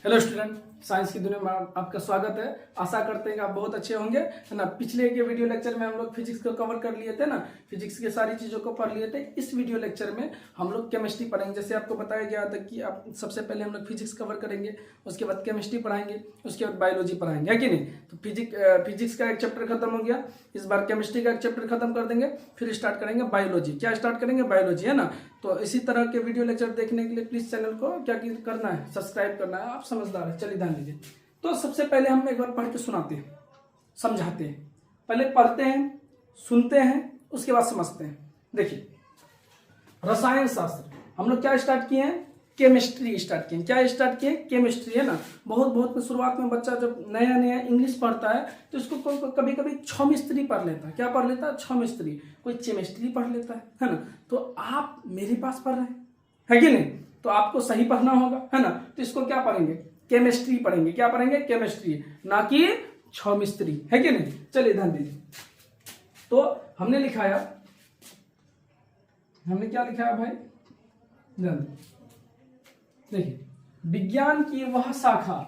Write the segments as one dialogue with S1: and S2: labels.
S1: Hello student, science की दुनिया में आपका स्वागत है। आशा करते हैं कि आप बहुत अच्छे होंगे, है ना। पिछले के वीडियो लेक्चर में हम लोग फिजिक्स को कवर कर लिए थे ना, फिजिक्स की सारी चीज़ों को पढ़ लिए थे। इस वीडियो लेक्चर में हम लोग केमिस्ट्री पढ़ेंगे। जैसे आपको बताया गया था कि आप सबसे पहले हम लोग फिजिक्स कवर करेंगे, उसके बाद केमिस्ट्री पढ़ाएंगे, उसके बाद बायोलॉजी पढ़ाएंगे, है कि नहीं। तो फिजिक्स का एक चैप्टर खत्म हो गया, इस बार केमिस्ट्री का एक चैप्टर खत्म कर देंगे, फिर स्टार्ट करेंगे बायोलॉजी। क्या स्टार्ट करेंगे? बायोलॉजी, है ना। तो इसी तरह के वीडियो लेक्चर देखने के लिए प्लीज चैनल को क्या करना है, सब्सक्राइब करना है। आप समझदार है, चलिए ध्यान दीजिए। तो सबसे पहले हम एक बार पढ़ के सुनाते हैं, समझाते हैं। पहले पढ़ते हैं, सुनते हैं, उसके बाद समझते हैं। देखिए, रसायन शास्त्र हम लोग क्या स्टार्ट किए हैं? केमिस्ट्री स्टार्ट किए। क्या स्टार्ट किए? केमिस्ट्री, है ना। बहुत शुरुआत में बच्चा जब नया नया इंग्लिश पढ़ता है तो इसको कभी कभी छमिस्त्री पढ़ लेता है। क्या पढ़ लेता है? छमिस्त्री। कोई केमिस्ट्री पढ़ लेता है ना। तो आप मेरे पास पढ़ रहे हैं, है कि नहीं। तो आपको सही पढ़ना होगा, है ना। तो इसको क्या पढ़ेंगे? केमिस्ट्री पढ़ेंगे। क्या पढ़ेंगे? केमिस्ट्री, ना कि छमिस्त्री, है कि नहीं। चलिए ध्यान दीजिए। तो हमने लिखाया, हमने क्या लिखाया भाई? ध्यान देखिए, विज्ञान की वह शाखा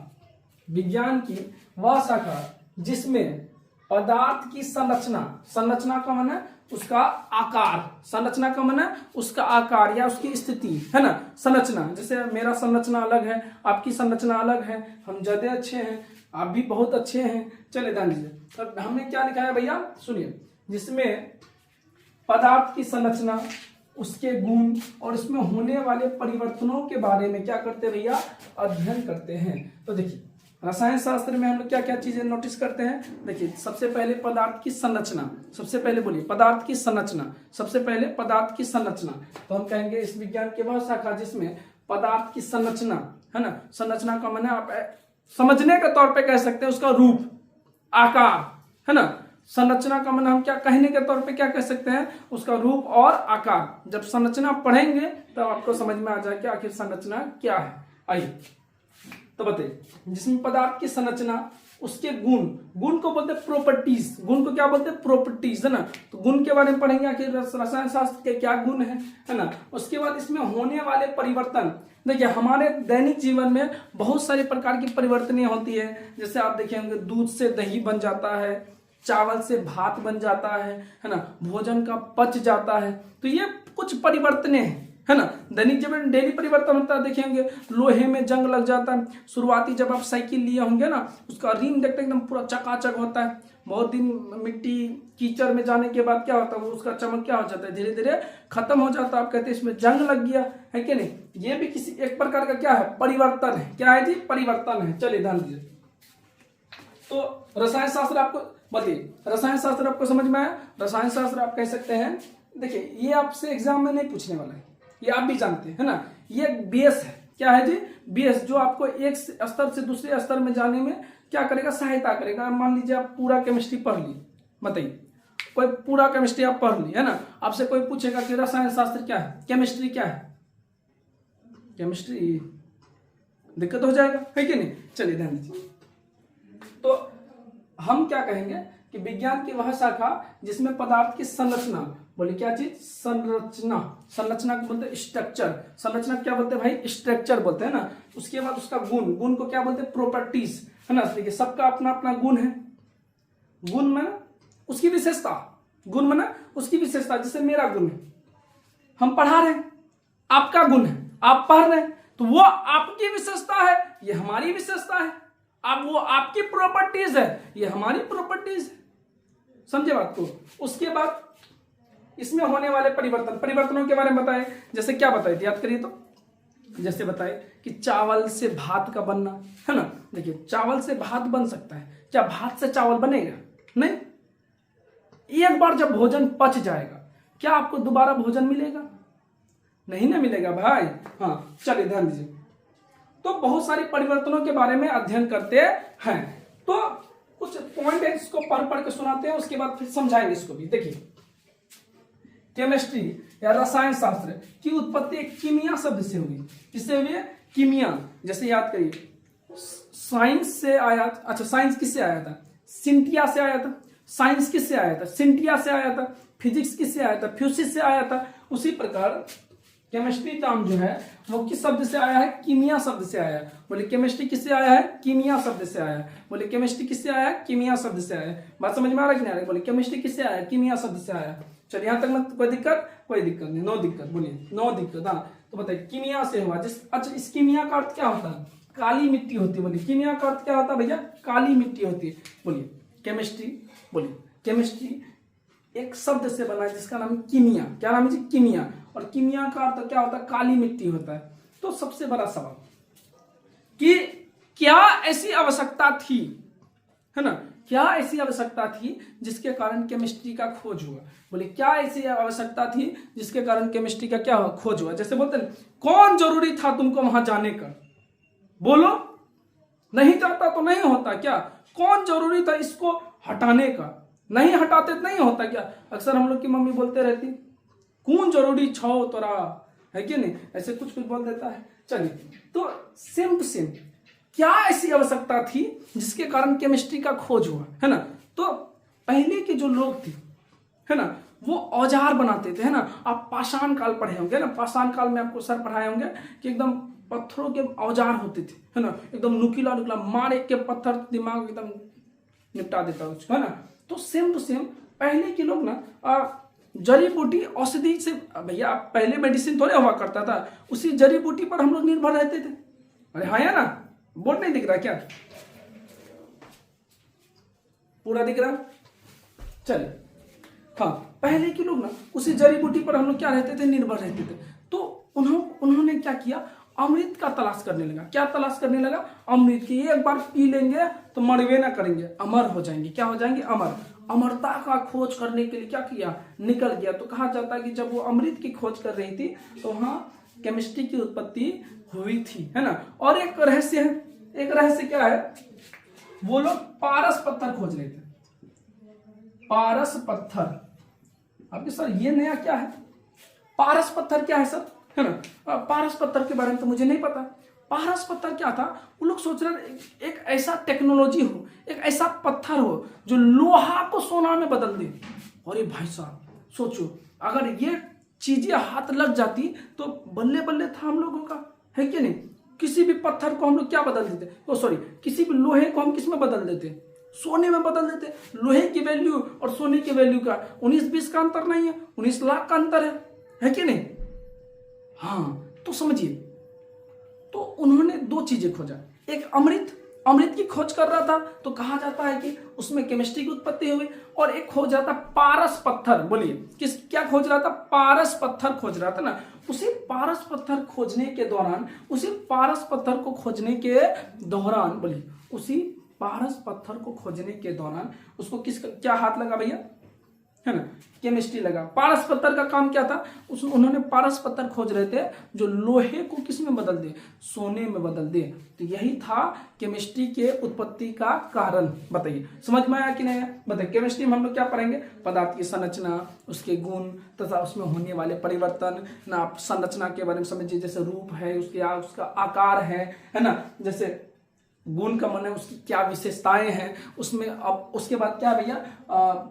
S1: जिसमें पदार्थ की संरचना का माने उसका आकार, संरचना का माने उसका आकार या उसकी स्थिति, है ना। संरचना, जैसे मेरा संरचना अलग है, आपकी संरचना अलग है, हम ज्यादा अच्छे हैं, आप भी बहुत अच्छे हैं। चलिए ध्यान दीजिए। तब हमने क्या लिखा है भैया? सुनिए, जिसमें पदार्थ की संरचना, उसके गुण और उसमें होने वाले परिवर्तनों के बारे में क्या करते हैं भैया? अध्ययन करते हैं। तो देखिए, रसायन शास्त्र में हम लोग क्या क्या चीजें नोटिस करते हैं। देखिए, सबसे पहले पदार्थ की संरचना। सबसे पहले बोलिए, पदार्थ की संरचना। सबसे पहले पदार्थ की संरचना। तो हम कहेंगे इस विज्ञान की वह शाखा जिसमें पदार्थ की संरचना, है ना। संरचना का माने आप समझने के तौर पे कह सकते हैं उसका रूप, आकार, है ना। संरचना का मतलब हम क्या कहने के तौर पे क्या कह सकते हैं? उसका रूप और आकार। जब संरचना पढ़ेंगे तब आपको समझ में आ जाए कि आखिर संरचना क्या है। आइए तो बताइए, जिसमें पदार्थ की संरचना, उसके गुण को बोलते हैं प्रॉपर्टीज। गुण को क्या बोलते हैं? प्रॉपर्टीज, है ना। तो गुण के बारे में पढ़ेंगे, आखिर रसायन शास्त्र के क्या गुण है ना। उसके बाद इसमें होने वाले परिवर्तन। देखिए, हमारे दैनिक जीवन में बहुत सारी प्रकार की परिवर्तनें होती है। जैसे आप देखेंगे, दूध से दही बन जाता है, चावल से भात बन जाता है ना। भोजन का पच जाता है। तो ये कुछ परिवर्तनें हैं, है ना। दैनिक जीवन में डेली परिवर्तन होता है। देखेंगे, लोहे में जंग लग जाता है। शुरुआती जब आप साइकिल लिए होंगे ना, उसका रिम देखते एकदम पूरा चकाचक होता है। बहुत दिन मिट्टी कीचड़ में जाने के बाद क्या होता है, वो उसका चमक क्या हो जाता है, धीरे धीरे खत्म हो जाता है। आप कहते हैं इसमें जंग लग गया, है कि नहीं। ये भी किसी एक प्रकार का क्या है? परिवर्तन है। क्या है जी? परिवर्तन है। चलिए ध्यान दीजिए। तो रसायन शास्त्र आपको बताइए, रसायन शास्त्र आपको समझ में आया? रसायन शास्त्र आप कह सकते हैं, देखिए ये आपसे एग्जाम में नहीं पूछने वाला है, ये आप भी जानते हैं, है ना। ये बेस है। क्या है जी? बेस, जो आपको एक स्तर से दूसरे स्तर में जाने में क्या करेगा? सहायता करेगा। मान लीजिए आप पूरा केमिस्ट्री पढ़ ली, बताइए कोई पूरा केमिस्ट्री आप पढ़ ली, है ना। आपसे कोई पूछेगा कि रसायन शास्त्र क्या है, केमिस्ट्री क्या है, केमिस्ट्री, दिक्कत हो जाएगा, है कि नहीं। चलिए ध्यान दीजिए। तो हम क्या कहेंगे कि विज्ञान की वह शाखा जिसमें पदार्थ की संरचना, बोले क्या चीज? संरचना। संरचना को बोलते हैं स्ट्रक्चर। संरचना क्या बोलते हैं भाई? स्ट्रक्चर बोलते हैं ना। उसके बाद उसका गुण को क्या बोलते हैं? प्रॉपर्टीज, है ना। देखिए, सबका अपना अपना गुण है। गुण में उसकी विशेषता, गुण में उसकी विशेषता। जैसे मेरा गुण है, हम पढ़ा रहे हैं, आपका गुण है, आप पढ़ रहे हैं, तो वो आपकी विशेषता है, ये हमारी विशेषता है। अब वो आपकी प्रॉपर्टीज है, ये हमारी प्रॉपर्टीज है। समझे बात को। उसके बाद इसमें होने वाले परिवर्तनों के बारे में बताए। जैसे क्या बताए थे, याद करिए तो। जैसे बताए कि चावल से भात का बनना, है ना। देखिए, चावल से भात बन सकता है, क्या भात से चावल बनेगा? नहीं। एक बार जब भोजन पच जाएगा, क्या आपको दोबारा भोजन मिलेगा? नहीं ना मिलेगा भाई। हाँ, चलिए ध्यान दीजिए। तो बहुत सारे परिवर्तनों के बारे में अध्ययन करते हैं। तो कुछ पॉइंट है, इसको पढ़ के सुनाते हैं, उसके बाद फिर समझाएंगे इसको भी। देखिए, केमिस्ट्री या रसायन शास्त्र की उत्पत्ति एक कीमिया शब्द से हुई। किससे हुई है? कीमिया। जैसे याद करिए, साइंस से आया। अच्छा, साइंस किससे आया था? सिंटिया से आया था। साइंस किससे आया था? सिंटिया से आया था। फिजिक्स किससे आया था? फ्यूसिस से आया था। उसी प्रकार केमिस्ट्री टर्म जो है वो किस शब्द से आया है? कीमिया शब्द से आया है। बोले केमिस्ट्री किससे आया है? कीमिया शब्द से आया है। बोले केमिस्ट्री किससे आया है? कीमिया शब्द से आया है। बात समझ में आ रहा है कि नहीं आ रहा है? बोले केमिस्ट्री किससे आया है? कीमिया शब्द से आया है। चलिए यहाँ तक में कोई दिक्कत? कोई दिक्कत नहीं, नो दिक्कत। बोलिए नो दिक्कत। हाँ तो बताइए कीमिया से हुआ जिस, अच्छा इस कीमिया का अर्थ क्या होता है? काली मिट्टी होती है। बोलिए कीमिया का अर्थ क्या होता है भैया? काली मिट्टी होती है। बोलिए केमिस्ट्री, बोलिए केमिस्ट्री एक शब्द से बना है जिसका नाम है कीमिया। क्या नाम है जी? कीमिया। और कीमिया का अर्थ क्या होता है? काली मिट्टी होता है। तो सबसे बड़ा सवाल कि क्या ऐसी आवश्यकता थी, है ना, क्या ऐसी आवश्यकता थी जिसके कारण केमिस्ट्री का खोज हुआ? बोले क्या ऐसी आवश्यकता थी जिसके कारण केमिस्ट्री का क्या खोज हुआ? जैसे बोलते हैं कौन जरूरी था तुमको वहां जाने का? बोलो, नहीं जाता तो नहीं होता क्या? कौन जरूरी था इसको हटाने का? नहीं हटाते तो नहीं होता क्या? अक्सर हम लोग की मम्मी बोलते रहती कौन जरूरी छो तोरा, है कि नहीं? ऐसे कुछ कुछ बोल देता है। चलिए तो सेम टू सेम क्या ऐसी आवश्यकता थी जिसके कारण केमिस्ट्री का खोज हुआ, है ना? तो पहले के जो लोग थे, है ना, वो औजार बनाते थे, है ना। आप पाषाण काल पढ़े होंगे ना, पाषाण काल में आपको सर पढ़ाए होंगे कि एकदम पत्थरों के औजार होते थे, है ना, एकदम नुकीला नुकीला, मार एक के पत्थर दिमाग एकदम निपटा देता उसको, है ना। तो सेम टू सेम पहले के लोग ना जड़ी बूटी औषधि से, भैया पहले मेडिसिन थोड़े हुआ करता था, उसी जड़ी बूटी पर हम लोग निर्भर रहते थे। अरे हाँ या ना? बोर्ड नहीं दिख रहा क्या? पूरा दिख रहा? चलिए हाँ, पहले के लोग ना उसी जड़ी बूटी पर हम लोग क्या रहते थे? निर्भर रहते थे। तो उन्होंने क्या किया? अमृत का तलाश करने लगा। क्या तलाश करने लगा? अमृत की। एक बार पी लेंगे तो मरवे ना करेंगे, अमर हो जाएंगे। क्या हो जाएंगे? अमर। अमरता का खोज करने के लिए क्या किया? निकल गया। तो कहा जाता है कि जब वो अमृत की खोज कर रही थी तो वहां केमिस्ट्री की उत्पत्ति हुई थी, है ना। और एक रहस्य है, एक रहस्य क्या है? वो लोग पारस पत्थर खोज रहे थे। पारस पत्थर, आपके सर ये नया क्या है? पारस पत्थर क्या है सर, है ना? पारस पत्थर के बारे में तो मुझे नहीं पता। पारस पत्थर क्या था? वो लोग सोच रहे एक ऐसा टेक्नोलॉजी हो, एक ऐसा पत्थर हो जो लोहा को सोना में बदल दे। अरे भाई साहब सोचो, अगर ये चीजें हाथ लग जाती तो बल्ले बल्ले था हम लोगों का, है कि नहीं? किसी भी पत्थर को हम लोग क्या बदल देते? तो सॉरी, किसी भी लोहे को हम किस में बदल देते? सोने में बदल देते। लोहे की वैल्यू और सोने की वैल्यू का 19-20 का अंतर नहीं है, 19 लाख का अंतर है कि नहीं? हाँ तो समझिए, तो उन्होंने दो चीजें खोजा। एक अमृत की खोज कर रहा था तो कहा जाता है कि उसमें केमिस्ट्री की उत्पत्ति हुई। और एक खोज रहा था पारस पत्थर। बोलिए किस, क्या खोज रहा था? पारस पत्थर खोज रहा था ना। उसी पारस पत्थर खोजने के दौरान, उसी पारस पत्थर को खोजने के दौरान, बोलिए उसी पारस पत्थर को खोजने के दौरान उसको किसका क्या हाथ लगा भैया? है ना, केमिस्ट्री लगा। पारस पत्थर का काम क्या था? उन्होंने पारस पत्थर खोज रहे थे जो लोहे को किस में बदल दे? सोने में बदल दे। तो यही था केमिस्ट्री के उत्पत्ति का कारण। बताइए समझ में आया कि नहीं? बताइए केमिस्ट्री में हम लोग क्या पढ़ेंगे? पदार्थ की संरचना, उसके गुण तथा उसमें होने वाले परिवर्तन ना। आप संरचना के बारे में समझिए, जैसे रूप है उसका आकार है ना। जैसे गुण का मन है उसकी क्या विशेषताएं हैं उसमें। अब उसके बाद क्या भैया?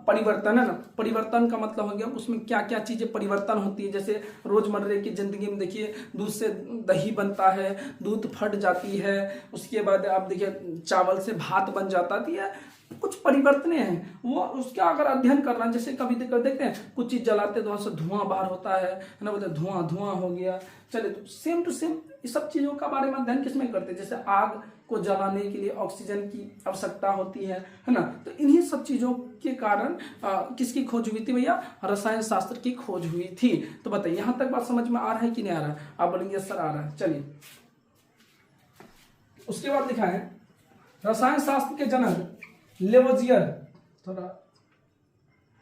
S1: परिवर्तन, है ना। परिवर्तन का मतलब हो गया उसमें क्या क्या चीजें परिवर्तन होती है। जैसे रोजमर्रे की जिंदगी में देखिए, दूध से दही बनता है, दूध फट जाती है, उसके बाद आप देखिए चावल से भात बन जाता है। कुछ परिवर्तन हैं वो, उसका अगर अध्ययन करना, जैसे कभी देखते हैं कुछ चीज जलाते तो वहां से धुआं बाहर होता है ना, बोलते धुआं हो गया। चले तो सेम टू सेम इस सब चीजों का बारे में अध्ययन किसमें करते हैं? जैसे आग को जलाने के लिए ऑक्सीजन की आवश्यकता होती है ना। तो इन्हीं सब चीजों के कारण किसकी खोज हुई थी भैया? रसायन शास्त्र की खोज हुई थी। तो बताइए यहां तक बात समझ में आ रहा है कि नहीं आ रहा है? आप बोलेंगे सर आ रहा है। चलिए उसके बाद लिखा है रसायन शास्त्र के जनक लेवोजियर, थोड़ा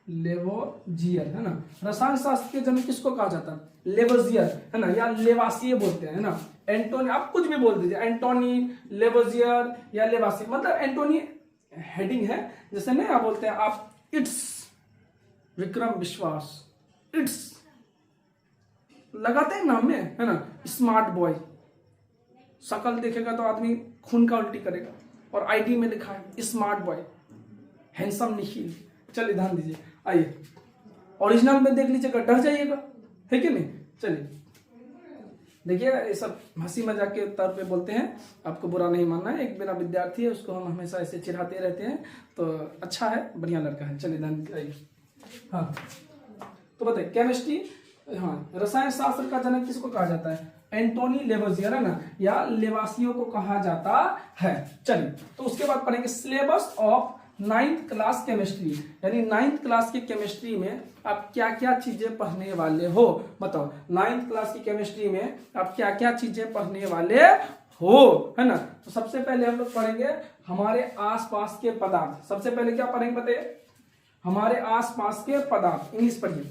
S1: लेवोजियर, है ना। रसायन शास्त्र के जनक किसको कहा जाता है? लेवोजियर, है ना, या लेवासिए बोलते हैं, है ना। एंटोनी, आप कुछ भी बोल दीजिए, एंटोनी, लेवोजियर या लेवासिए, मतलब एंटोनी हेडिंग है। जैसे नहीं आप बोलते हैं आप इट्स विक्रम विश्वास, इट्स लगाते हैं नाम में, है ना। स्मार्ट बॉय, शकल देखेगा तो आदमी खून का उल्टी करेगा। और आईडी में लिखा है स्मार्ट बॉय, हैंडसम निखिल। चलिए ध्यान दीजिए, आइए ओरिजिनल में देख लीजिएगा, डर जाइएगा, है कि नहीं? चलिए देखिए ये सब हंसी मजाक के तौर पे बोलते हैं, आपको बुरा नहीं मानना है। एक मेरा विद्यार्थी है, उसको हम हमेशा ऐसे चिढ़ाते रहते हैं, तो अच्छा है, बढ़िया लड़का है। चलिए ध्यान आइए। हाँ तो बताइए केमिस्ट्री, हाँ रसायन शास्त्र का जनक किसको कहा जाता है? एंटोनी लेवोजियर है ना, या लेवासियो को कहा जाता है। चलिए तो उसके बाद पढ़ेंगे syllabus of 9th class chemistry, यानी 9th क्लास की केमिस्ट्री में आप क्या क्या चीजें पढ़ने वाले हो, बताओ। 9th क्लास की केमिस्ट्री में आप क्या क्या चीजें पढ़ने वाले हो, है ना। तो सबसे पहले हम लोग पढ़ेंगे हमारे आसपास के पदार्थ। सबसे पहले क्या पढ़ेंगे बताइए? हमारे आसपास के पदार्थ। इंग्लिश पढ़िए,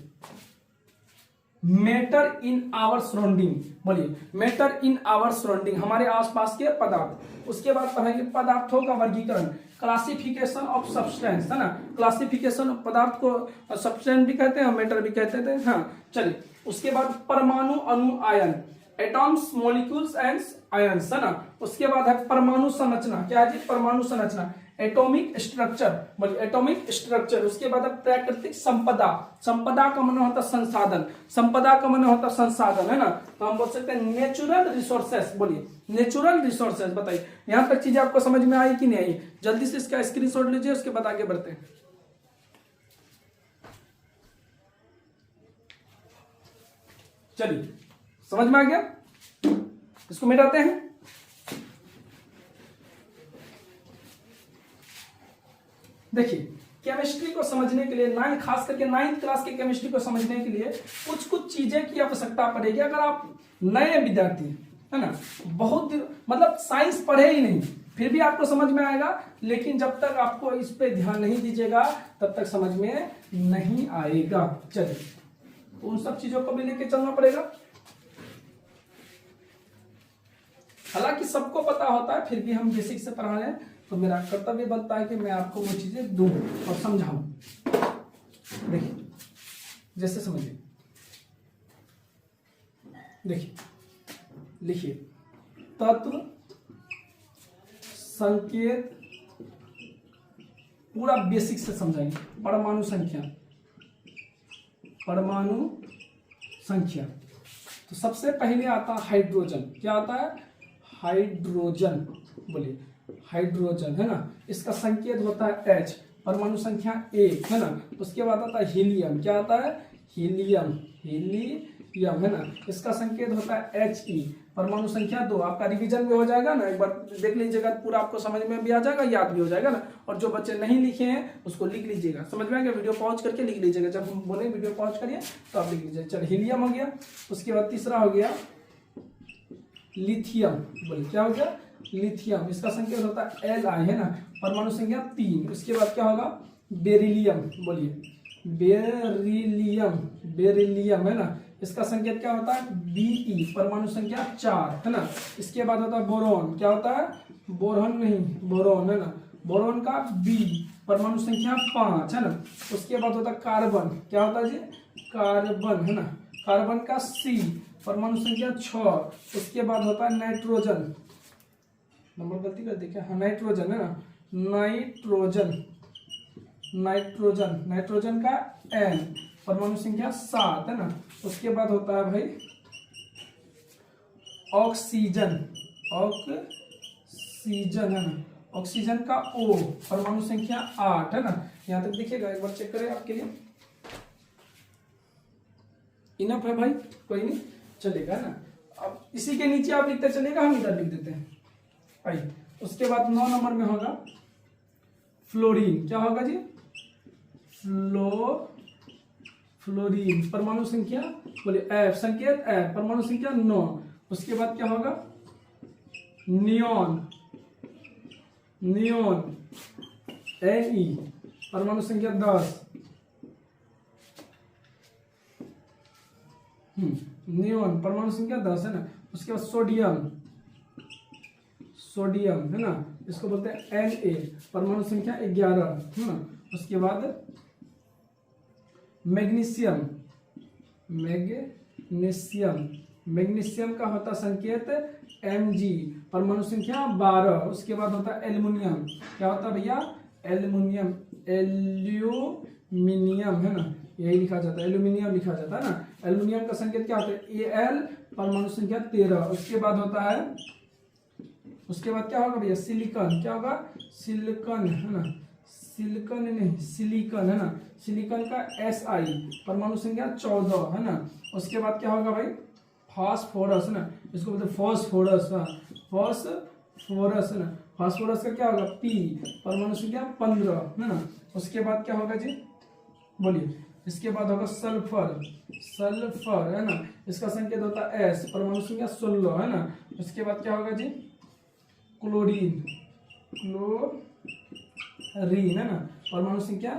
S1: मैटर इन आवर सराउंडिंग, बोलिए मैटर इन आवर सराउंडिंग, हमारे आसपास के पदार्थ। उसके बाद पढ़ेंगे पदार्थों का वर्गीकरण, क्लासिफिकेशन ऑफ सब्सटेंस, है ना। क्लासिफिकेशन ऑफ पदार्थ को सब्सटेंस भी कहते हैं और मैटर भी कहते थे। हाँ चलिए उसके बाद परमाणु, अणु, ion, atoms, molecules and ions, है ना। उसके बाद है परमाणु संरचना, क्या है जी? परमाणु संरचना, एटॉमिक स्ट्रक्चर, बोलिए एटॉमिक स्ट्रक्चर। उसके बाद है प्राकृतिक संपदा, संपदा का माने होता संसाधन, संपदा का माने होता संसाधन, है ना। तो हम बोल सकते हैं नेचुरल रिसोर्सेस, बोलिए नेचुरल रिसोर्सेस। बताइए यहां तक चीजें आपको समझ में आई कि नहीं आई? जल्दी से इसका स्क्रीनशॉट लीजिए, उसके बाद आगे बढ़ते हैं। चलिए समझ में आ गया, इसको मिटाते हैं। देखिए केमिस्ट्री को समझने के लिए खास करके 9th क्लास की केमिस्ट्री को समझने के लिए कुछ कुछ चीजें की आवश्यकता पड़ेगी। अगर आप नए विद्यार्थी है ना, बहुत मतलब साइंस पढ़े ही नहीं, फिर भी आपको समझ में आएगा, लेकिन जब तक आपको इस पे ध्यान नहीं दीजिएगा तब तक समझ में नहीं आएगा। चलिए उन सब चीजों को भी लेके चलना पड़ेगा। हालांकि सबको पता होता है, फिर भी हम बेसिक से पढ़ा रहे हैं, तो मेरा कर्तव्य बनता है कि मैं आपको वो चीजें दूं और समझाऊं। देखिए जैसे समझिए, देखिए लिखिए तत्व, संकेत, पूरा बेसिक से समझाएंगे। परमाणु संख्या, परमाणु संख्या। तो सबसे पहले आता है हाइड्रोजन। क्या आता है? हाइड्रोजन, बोलिए हाइड्रोजन, है ना। इसका संकेत होता है H, परमाणु संख्या 1, है ना। उसके बाद आता है हीलियम। क्या आता है? हीलियम, हीलियम, है ना। इसका संकेत होता है He, परमाणु संख्या 2। आपका रिवीजन भी हो जाएगा ना, एक बार देख लीजिएगा, पूरा आपको समझ में भी आ जाएगा, याद भी हो जाएगा ना। और जो बच्चे नहीं लिखे हैं उसको लिख लीजिएगा, समझ में आएगा। वीडियो पॉज करके लिख लीजिएगा, जब हम बोले वीडियो पॉज करिए तो आप लिख लीजिए। चलो हीलियम हो गया। उसके बाद तीसरा हो गया लिथियम, बोलिए क्या हो गया? लिथियम। इसका संकेत होता है Li, है ना, परमाणु संख्या 3। उसके बाद क्या होगा? बेरिलियम, बोलिए बेरिलियम, बेरिलियम, है ना। इसका संकेत क्या होता है? Be, परमाणु संख्या 4, है ना। इसके बाद होता है बोरोन। क्या होता है? बोरॉन नहीं, बोरोन, है ना। बोरोन का B, परमाणु संख्या 5, है ना। उसके बाद होता है कार्बन। क्या होता है जी? कार्बन, है ना। कार्बन का C, परमाणु संख्या 6। उसके बाद होता है नाइट्रोजन, नंबर गलती कर देखिए, हाँ नाइट्रोजन, है ना। नाइट्रोजन, नाइट्रोजन, नाइट्रोजन का N, परमाणु संख्या 7, है ना। उसके बाद होता है भाई ऑक्सीजन, ऑक्सीजन, है ना। ऑक्सीजन का O, परमाणु संख्या 8, है ना। यहां तक देखिएगा, एक बार चेक करें आपके लिए। इनफ है भाई, कोई नहीं चलेगा, है ना। अब इसी के नीचे आप लिखते चलेगा, हम इधर लिख देते हैं। आइए उसके बाद 9 नंबर में होगा फ्लोरीन। क्या होगा जी? फ्लोरीन, परमाणु संख्या, बोलिए F, संकेत F, परमाणु संख्या 9। उसके बाद क्या होगा? नियोन, नियोन Ne, परमाणु संख्या 10। नियोन, परमाणु संख्या 10, है ना। उसके बाद सोडियम, सोडियम, है ना। इसको बोलते हैं Na, परमाणु संख्या 11, है ना। उसके बाद मैग्नीशियम, मैग्नीशियम, मैग्नीशियम का होता संकेत Mg, परमाणु संख्या 12। उसके बाद होता है एल्युमिनियम। क्या होता है भैया? एल्युमिनियम, एल्यूमिनियम, है ना, यही लिखा जाता है, एल्यूमिनियम लिखा जाता है ना। एल्यूमिनियम का संकेत क्या होता है? Al, परमाणु संख्या 13। उसके बाद होता है, उसके बाद क्या होगा भैया, सिलिकॉन। क्या होगा, सिलिकॉन, है ना, सिलिकॉन नहीं सिलिकॉन, है ना, सिलिकॉन का Si परमाणु संख्या 14, है ना। उसके बाद क्या होगा भाई, फास्फोरस, है ना, इसको बोलते फास्फोरस, फास्फोरस, है ना। फास्फोरस का क्या होगा, P परमाणु संख्या 15, है ना। उसके बाद क्या होगा जी, बोलिए। इसके बाद होगा सल्फर, सल्फर, है ना, इसका संकेत होता है S परमाणु संख्या 16, है ना। उसके बाद क्या होगा जी, क्लोरीन, क्लोरीन, है ना, परमाणु संख्या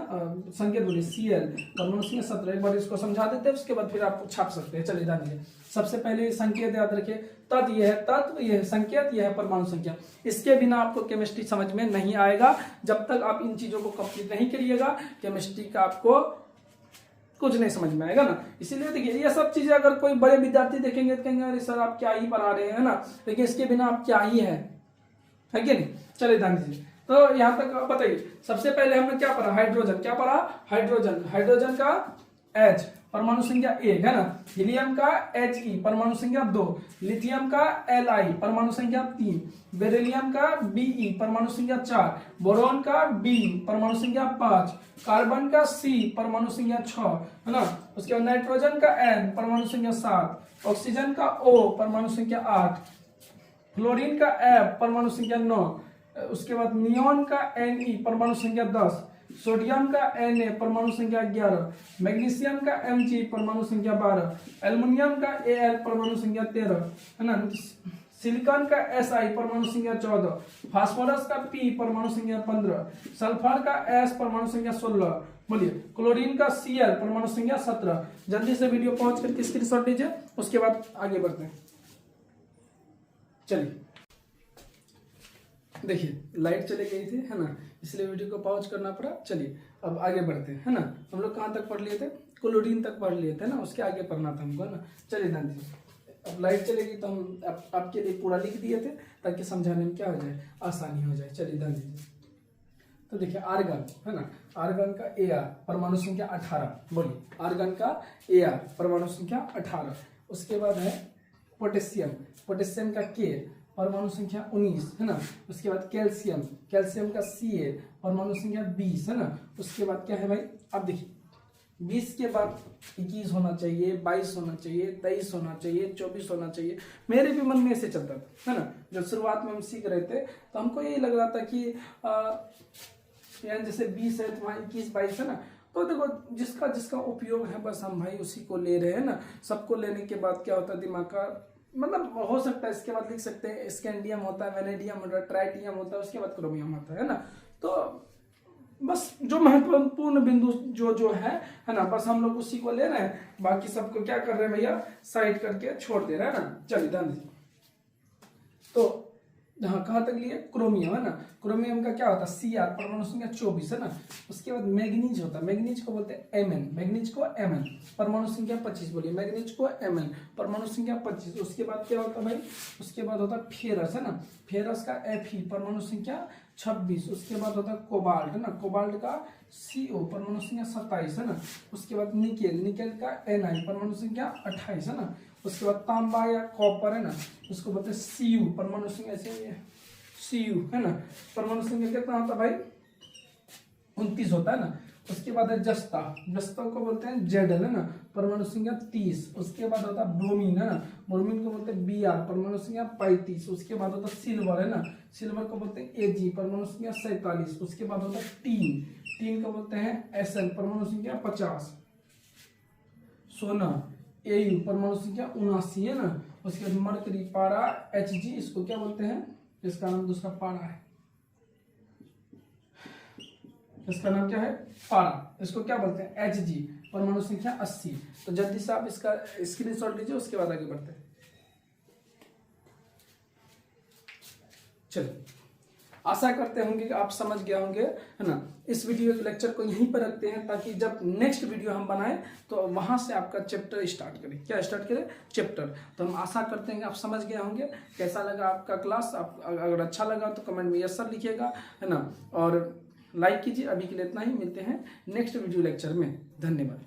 S1: संकेत बोलिए Cl परमाणु संख्या 17। एक बार इसको समझा देते हैं, उसके बाद फिर आप छाप सकते हैं। चलिए जानिए, सबसे पहले संकेत याद रखिए, तत्व ये है, तत्व ये है संकेत, ये है परमाणु संख्या। इसके बिना आपको केमिस्ट्री समझ में नहीं आएगा। जब तक आप इन चीजों को कंप्लीट नहीं करिएगा, केमिस्ट्री का आपको कुछ नहीं समझ में आएगा ना। इसीलिए देखिए, ये सब चीजें अगर कोई बड़े विद्यार्थी देखेंगे तो कहेंगे अरे सर आप क्या ही पढ़ा रहे हैं ना, लेकिन इसके बिना आप क्या ही है कि नहीं। चलिए ध्यान दीजिए, तो यहां तक बताइए। सबसे पहले हमने क्या पढ़ा, हाइड्रोजन। क्या पढ़ा, हाइड्रोजन। हाइड्रोजन का H परमाणु संख्या 1, है ना। हीलियम का He परमाणु संख्या 2, लिथियम का Li परमाणु संख्या 3, बेरिलियम का Be परमाणु संख्या 4, बोरॉन का B परमाणु संख्या 5, कार्बन का C परमाणु संख्या 6, है ना। उसके बाद नाइट्रोजन का N परमाणु संख्या 7, ऑक्सीजन का O परमाणु संख्या 8, फ्लोरीन का F परमाणु संख्या 9, उसके बाद नियोन का Ne परमाणु संख्या 10, सोडियम का Na परमाणु संख्या 11, मैग्नीशियम का Mg परमाणु संख्या 12, एल्युमिनियम का Al परमाणु संख्या 13, है ना। सिलिकॉन का Si परमाणु संख्या 14, फास्फोरस का P परमाणु संख्या 15, सल्फर का S परमाणु संख्या 16, बोलिए। क्लोरीन का Cl परमाणु संख्या 17। जल्दी से वीडियो पहुंच करके स्क्रीनशॉट लीजिए, उसके बाद आगे बढ़ते हैं। चलिए देखिए, लाइट चली गई थी, है ना, इसलिए वीडियो को पॉज करना पड़ा। चलिए अब आगे बढ़ते हैं, है ना। हम लोग कहाँ तक पढ़ लिए थे, क्लोरीन तक पढ़ लिए थे ना, उसके आगे पढ़ना था हमको, है ना। चलिए ध्यान दीजिए, अब लाइट चलेगी तो हम आपके लिए पूरा लिख दिए थे ताकि समझाने में क्या हो जाए, आसानी हो जाए। चलिए ध्यान दीजिए, तो देखिए आर्गन, है ना, आर्गन का Ar परमाणु संख्या 18, बोलिए। आर्गन का Ar परमाणु संख्या 18। उसके बाद है पोटेशियम, पोटेशियम का K परमाणु संख्या 19, है ना। उसके बाद कैल्शियम, कैल्शियम का Ca परमाणु संख्या 20, है ना। उसके बाद क्या है भाई, अब देखिए 20 के बाद 21 होना चाहिए, 22 होना चाहिए, 23 होना चाहिए, 24 होना चाहिए। मेरे भी मन में ऐसे चलता था, है ना। जब शुरुआत में हम सीख रहे थे तो हमको यही लग रहा था कि जैसे 20 है तो वहाँ 21 22 है ना। तो देखो जिसका जिसका उपयोग है बस हम भाई उसी को ले रहे हैं ना। सबको लेने के बाद क्या होता है, दिमाग का मतलब हो सकता है इसके बाद लिख सकते हैं स्कैंडियम होता है, वेनेडियम होता है, ट्राइटियम होता है, उसके बाद क्रोमियम होता है ना। तो बस जो महत्वपूर्ण बिंदु जो जो है ना, बस हम लोग उसी को ले रहे हैं, बाकी सबको क्या कर रहे हैं भैया, साइड करके छोड़ दे रहे हैं ना। चलिए ध्यान दीजिए, तो हाँ कहाँ तक लिए, क्रोमियम, है ना। क्रोमियम का क्या होता है, Cr परमाणु संख्या 24, है ना। उसके बाद मैग्नीज होता है, मैग्नीज को बोलते हैं Mn, मैग्नीज को Mn परमाणु संख्या 25, बोलिए। मैग्नीज को Mn परमाणु संख्या 25। उसके बाद क्या होता है भाई, उसके बाद होता है फेरस, है ना। फेरस का Fe परमाणु संख्या 26। उसके बाद होता है कोबाल्ट, है ना। कोबाल्ट का Co परमाणु संख्या 27, है ना। उसके बाद निकेल, निकेल का Ni परमाणु संख्या 28, है ना। उसके बाद तांबा या कॉपर, है ना, उसको बोलते हैं Cu परमाणु संख्या Cu, है ना। परमाणु संख्या कितना होता है भाई, 29 होता है ना। उसके बाद है जस्ता, जस्ता को बोलते हैं Zl, है ना, परमाणु संख्या 30। उसके बाद होता है ब्रोमीन, है ना, ब्रोमीन को बोलते हैं Br परमाणु संख्या 35। उसके बाद होता है सिल्वर, है ना, सिल्वर को बोलते हैं Ag परमाणु संख्या 47। उसके बाद होता है टीन, टीन को बोलते हैं Sl परमाणु संख्या 50। सोना Au परमाणु संख्या 79, है ना। उसके बाद मरकरी पारा Hg, इसको क्या बोलते हैं, इसका नाम दूसरा पारा है, इसका नाम क्या है, पारा। इसको क्या बोलते हैं, Hg परमाणु संख्या 80। तो जल्दी से आप इसका स्क्रीनशॉट लीजिए, उसके बाद आगे बढ़ते हैं। चलिए, आशा करते होंगे कि आप समझ गए होंगे, है ना। इस वीडियो के लेक्चर को यहीं पर रखते हैं ताकि जब नेक्स्ट वीडियो हम बनाएं तो वहां से आपका चैप्टर स्टार्ट करें। क्या स्टार्ट करें, चैप्टर। तो हम आशा करते हैं कि आप समझ गए होंगे। कैसा लगा आपका क्लास, आप अगर अच्छा लगा तो कमेंट में यस सर लिखिएगा, है ना, और लाइक कीजिए। अभी के लिए इतना ही, मिलते हैं नेक्स्ट वीडियो लेक्चर में। धन्यवाद।